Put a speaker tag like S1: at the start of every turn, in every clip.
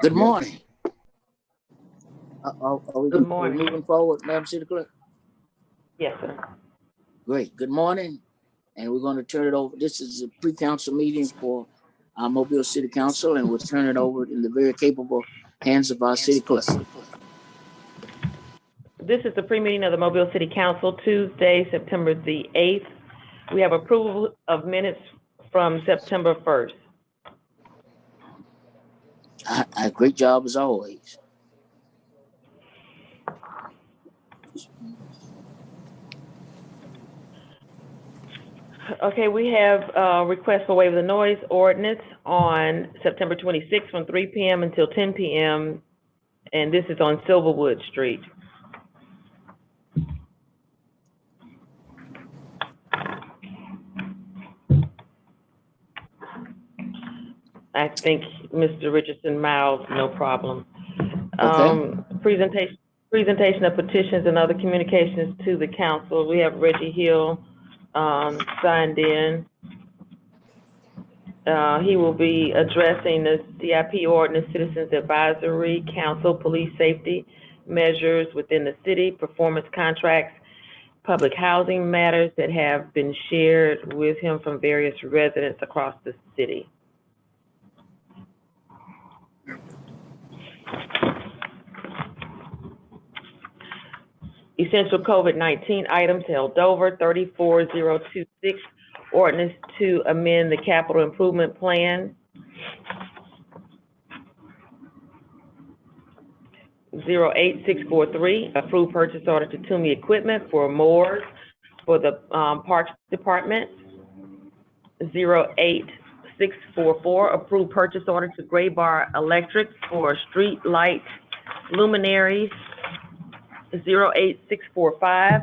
S1: Good morning. Are we
S2: Good morning.
S1: moving forward, Madam City Clerk?
S2: Yes, sir.
S1: Great. Good morning. And we're going to turn it over. This is a pre-council meeting for our Mobile City Council, and we'll turn it over in the very capable hands of our city clerk.
S2: This is the pre-meeting of the Mobile City Council, Tuesday, September the 8th. We have approval of minutes from September 1st.
S1: Great job as always.
S2: Okay, we have a request for waiver of the noise ordinance on September 26th from 3 p.m. until 10 p.m. And this is on Silverwood Street. I think Mr. Richardson Miles, no problem.
S1: Okay.
S2: Presentation of petitions and other communications to the council. We have Reggie Hill signed in. He will be addressing the CIP ordinance, Citizens Advisory Council, police safety measures within the city, performance contracts, public housing matters that have been shared with him from various residents across the city. Essential COVID-19 items held over, 34026, ordinance to amend the capital improvement plan. 08643, approved purchase order to Toomey Equipment for mowers for the Parks Department. 08644, approved purchase order to Gray Bar Electric for street light luminaries. 08645,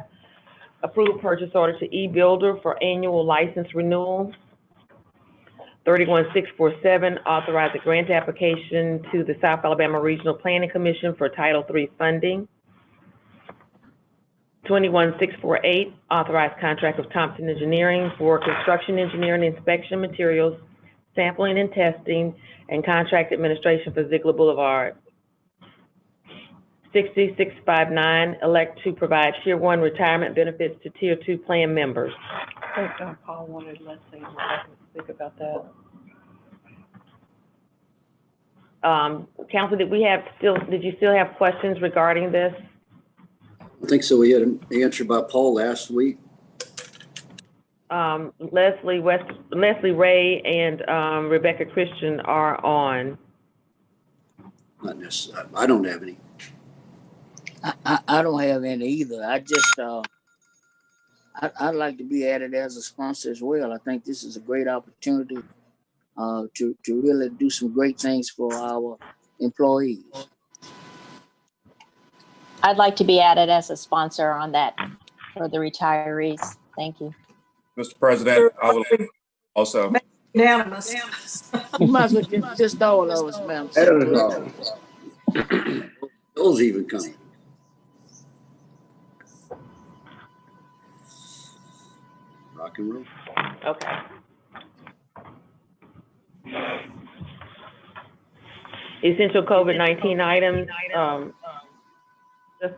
S2: approved purchase order to E-Builder for annual license renewal. 31647, authorize a grant application to the South Alabama Regional Planning Commission for Title III funding. 21648, authorize contract with Thompson Engineering for construction engineering inspection materials, sampling and testing, and contract administration for Ziegler Boulevard. 6659, elect to provide Tier 1 retirement benefits to Tier 2 plan members.
S3: I think Paul wanted Leslie to speak about that.
S2: Council, did you still have questions regarding this?
S4: I think so. We had an answer by Paul last week.
S2: Leslie Ray and Rebecca Christian are on.
S4: Not necessarily. I don't have any.
S1: I don't have any either. I just I'd like to be added as a sponsor as well. I think this is a great opportunity to really do some great things for our employees.
S5: I'd like to be added as a sponsor on that for the retirees. Thank you.
S6: Mr. President, I would also.
S3: Unanimous.
S1: You might as well just all of us, ma'am.
S4: Those even coming. Rock and roll.
S2: Okay. Essential COVID-19 items, just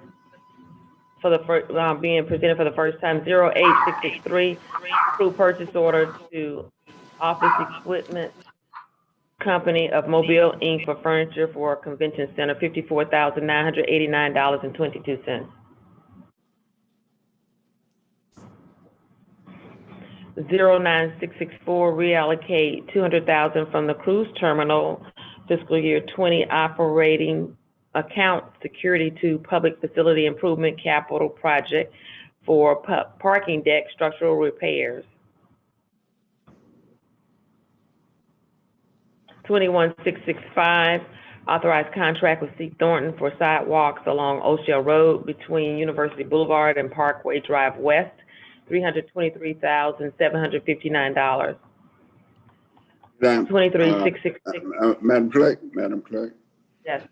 S2: for the first, being presented for the first time. 08663, approved purchase order to Office Equipment Company of Mobile, Inc. for furniture for a convention center, $54,989.22. 09664, reallocate $200,000 from the cruise terminal fiscal year 20 operating account security to public facility improvement capital project for parking deck structural repairs. 21665, authorized contract with C. Thornton for sidewalks along O'Shell Road between University Boulevard and Parkway Drive West, $323,759. 23666.
S7: Madam Clerk.
S2: Yes.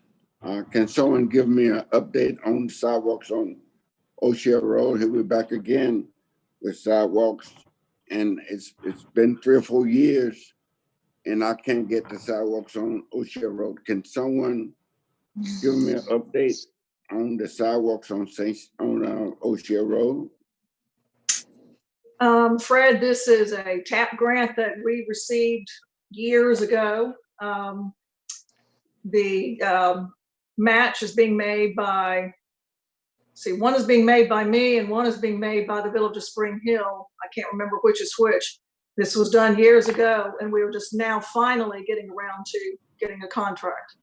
S7: Can someone give me an update on sidewalks on O'Shell Road? Here we're back again with sidewalks, and it's been 3 or 4 years, and I can't get the sidewalks on O'Shea Road. Can someone give me an update on the sidewalks on O'Shea Road?
S8: Fred, this is a TAP grant that we received years ago. The match is being made by, one is being made by me and one is being made by the Village of Spring Hill. I can't remember which is which. This was done years ago, and we were just now finally getting around to getting a contract.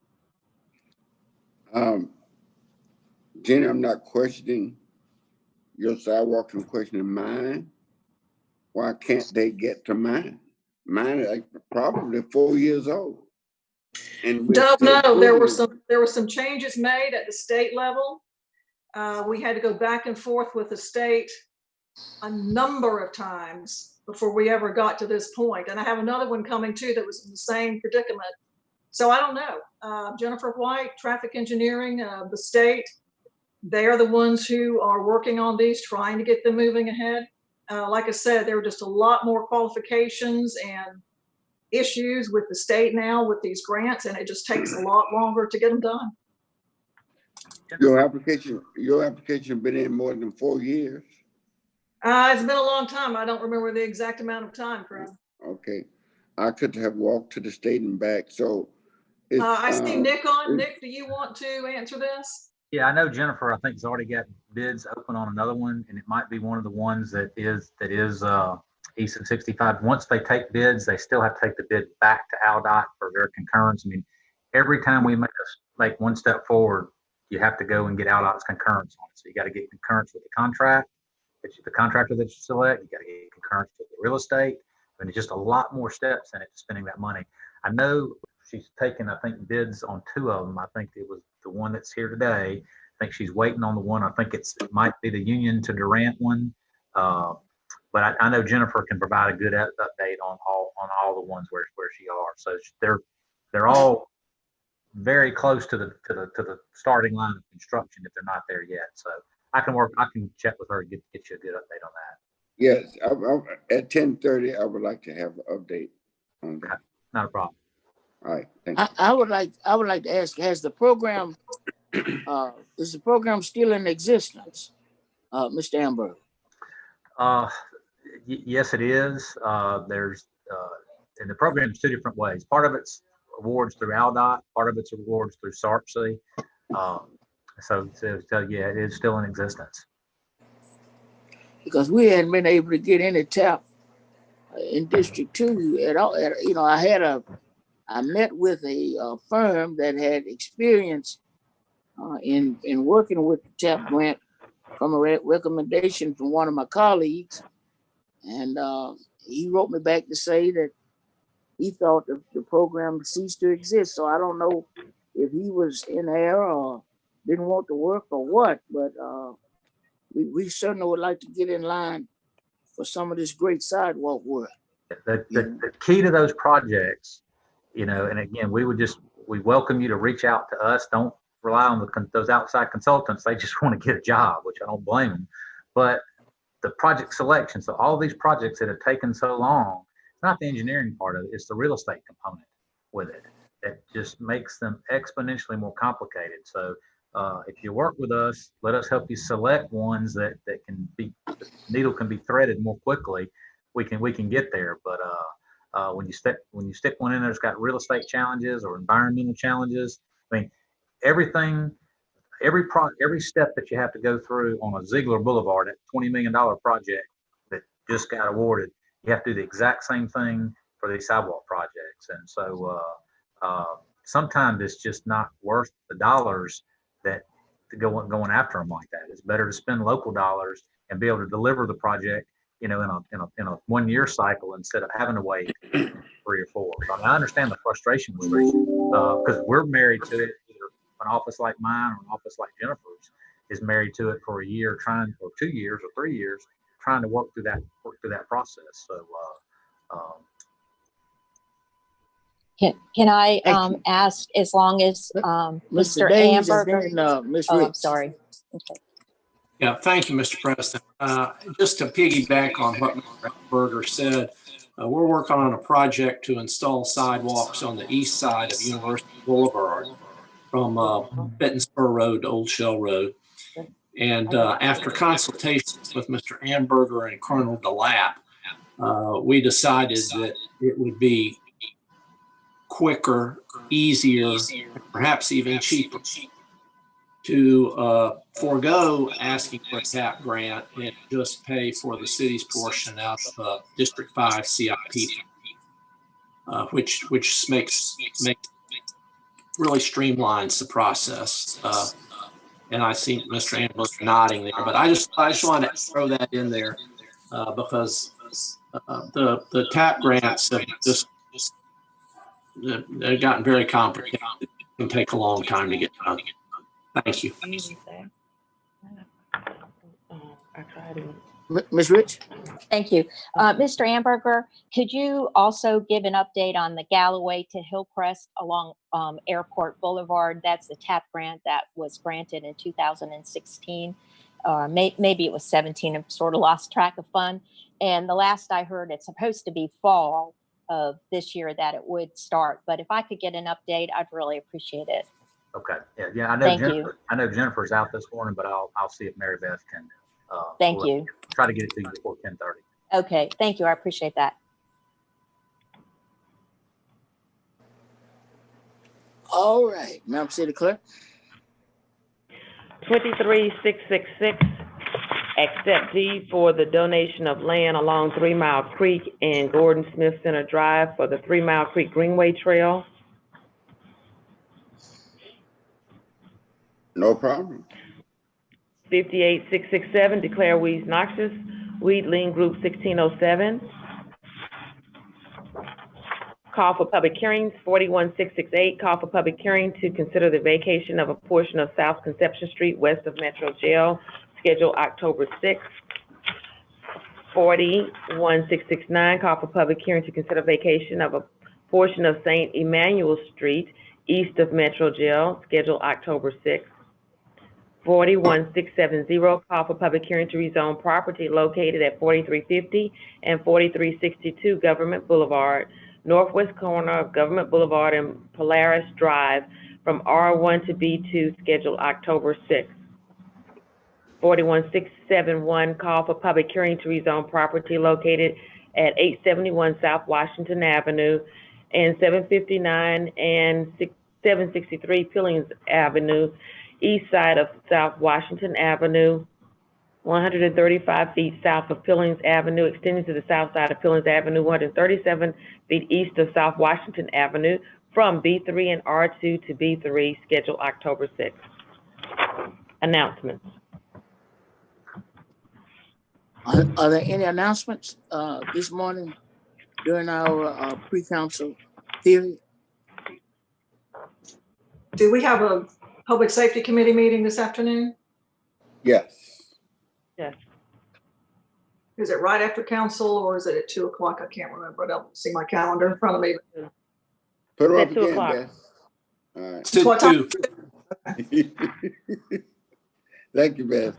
S7: Jenny, I'm not questioning your sidewalks, I'm questioning mine. Why can't they get to mine? Mine is like probably 4 years old. And we're
S8: Don't
S7: still
S8: know. There
S7: building.
S8: were some changes made at the state level. We had to go back and forth with the state a number of times before we ever got to this point. And I have another one coming too that was in the same predicament. So I don't know. Jennifer White, traffic engineering, the state, they are the ones who are working on these, trying to get them moving ahead. Like I said, there are just a lot more qualifications and issues with the state now with these grants, and it just takes a lot longer to get them done.
S7: Your application been in more than 4 years.
S8: It's been a long time. I don't remember the exact amount of time, Fred.
S7: Okay, I could have walked to the state and back. So
S8: I see Nick on. Nick, do you want to answer this?
S9: Yeah, I know Jennifer, I think, has already got bids open on another one, and it might be one of the ones that is east of 65. Once they take bids, they still have to take the bid back to AlDOT for their concurrence. I mean, every time we make one step forward, you have to go and get AlDOT's concurrence on it. So you got to get concurrence with the contract, the contractor that you select. You got to get concurrence with the real estate. I mean, it's just a lot more steps in it to spending that money. I know she's taken, I think, bids on 2 of them. I think it was the one that's here today. I think she's waiting on the one. I think it might be the Union to Durant one. But I know Jennifer can provide a good update on all the ones where she are. So they're all very close to the starting line of construction if they're not there yet. So I can check with her and get you a good update on that.
S7: Yes, at 10:30, I would like to have an update on that.
S9: Not a problem.
S7: All right, thank you.
S1: I would like to ask, has the program, is the program still in existence, Mr. Amber?
S9: Yes, it is. There's and the program is 2 different ways. Part of it's awards through AlDOT, part of it's awards through SARPC. So yeah, it is still in existence.
S1: Because we hadn't been able to get any TAP in District 2 at all. I met with a firm that had experience in working with the TAP grant from a recommendation from one of my colleagues. And he wrote me back to say that he thought the program ceased to exist. So I don't know if he was in error or didn't want to work or what, but we certainly would like to get in line for some of this great sidewalk work.
S9: The key to those projects, and again, we welcome you to reach out to us. Don't rely on those outside consultants. They just want to get a job, which I don't blame them. But the project selection, so all these projects that have taken so long, it's not the engineering part of it, it's the real estate component with it that just makes them exponentially more complicated. So if you work with us, let us help you select ones that can be, the needle can be threaded more quickly. We can get there. But when you stick one in there's got real estate challenges or environmental challenges, I mean, every step that you have to go through on a Ziegler Boulevard, that $20 million project that just got awarded, you have to do the exact same thing for these sidewalk projects. And so sometimes it's just not worth the dollars that to going after them like that. It's better to spend local dollars and be able to deliver the project, in a 1 year cycle instead of having to wait 3 or 4. So, I mean, I understand the frustration with it because we're married to it. Either an office like mine or an office like Jennifer's is married to it for a year, or 2 years or 3 years, trying to work through that process. So,
S5: Can I ask, as long as Mr.
S1: Davis
S5: Amber?
S1: and then, Ms.
S5: Oh, I'm
S1: Ricks.
S5: sorry. Okay.
S10: Yeah, thank you, Mr. President. Just to piggyback on what Mr. Berger said, We're working on a project to install sidewalks on the east side of University Boulevard from Benton Spur Road to Old Shell Road. And after consultation with Mr. Amberger and Colonel DeLapp, we decided that it would be quicker, easier, perhaps even cheaper to forego asking for a TAP grant and just pay for the city's portion out of District 5 CIP, which really streamlines the process. And I see Mr. Amberger nodding there, but I just wanted to throw that in there because the TAP grants have just they've gotten very complicated. It can take a long time to get done. Thank you.
S1: Ms. Rich?
S5: Thank you. Mr. Amberger, could you also give an update on the Galloway to Hillcrest along Airport Boulevard? That's the TAP grant that was granted in 2016. Maybe it was 17. I've sort of lost track of fun. And the last I heard, it's supposed to be fall of this year that it would start. But if I could get an update, I'd really appreciate it.
S9: Okay. Yeah. I know
S5: Thank
S9: Jennifer.
S5: you.
S9: I know Jennifer's out this morning, but I'll see if Mary Beth can.
S5: Thank you.
S9: Try to get it to you before 10:30.
S5: Okay. Thank you. I appreciate that.
S1: All right, Madam City Clerk.
S2: 23666, accept deed for the donation of land along 3 Mile Creek and Gordon Smith Center Drive for the 3 Mile Creek Greenway Trail.
S7: No problem.
S2: 58667, declare weeds noxious, weed lien group 1607. Call for public hearings, 41668, call for public hearing to consider the vacation of a portion of South Conception Street west of Metro Jail, scheduled October 6th. 41669, call for public hearing to consider vacation of a portion of St. Emmanuel Street east of Metro Jail, scheduled October 6th. 41670, call for public hearing to rezone property located at 4350 and 4362 Government Boulevard, northwest corner of Government Boulevard and Polaris Drive, from R1 to B2, scheduled October 6th. 41671, call for public hearing to rezone property located at 871 South Washington Avenue and 759 and 763 Pillings Avenue, east side of South Washington Avenue, 135 feet south of Pillings Avenue, extending to the south side of Pillings Avenue, 137 feet east of South Washington Avenue, from B3 and R2 to B3, scheduled October 6th. Announcements.
S1: Are there any announcements this morning during our pre-council period?
S8: Do we have a Public Safety Committee meeting this afternoon?
S7: Yes.
S2: Yes.
S8: Is it right after council or is it at 2 o'clock? I can't remember. I don't see my calendar in front of me.
S7: Put her
S2: At
S7: up
S2: 2
S7: again,
S2: o'clock.
S7: Beth. All right.
S10: Sid
S8: What
S10: too.
S7: Thank you, Beth.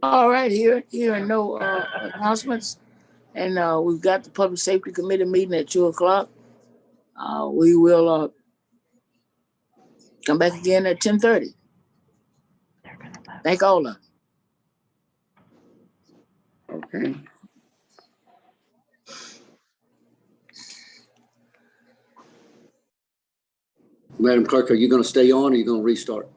S1: All right, here and no announcements. And we've got the Public Safety Committee meeting at 2 o'clock. We will come back again at 10:30. Thank all of them.
S7: Okay.
S4: Madam Clerk, are you going to stay on or are you going to restart?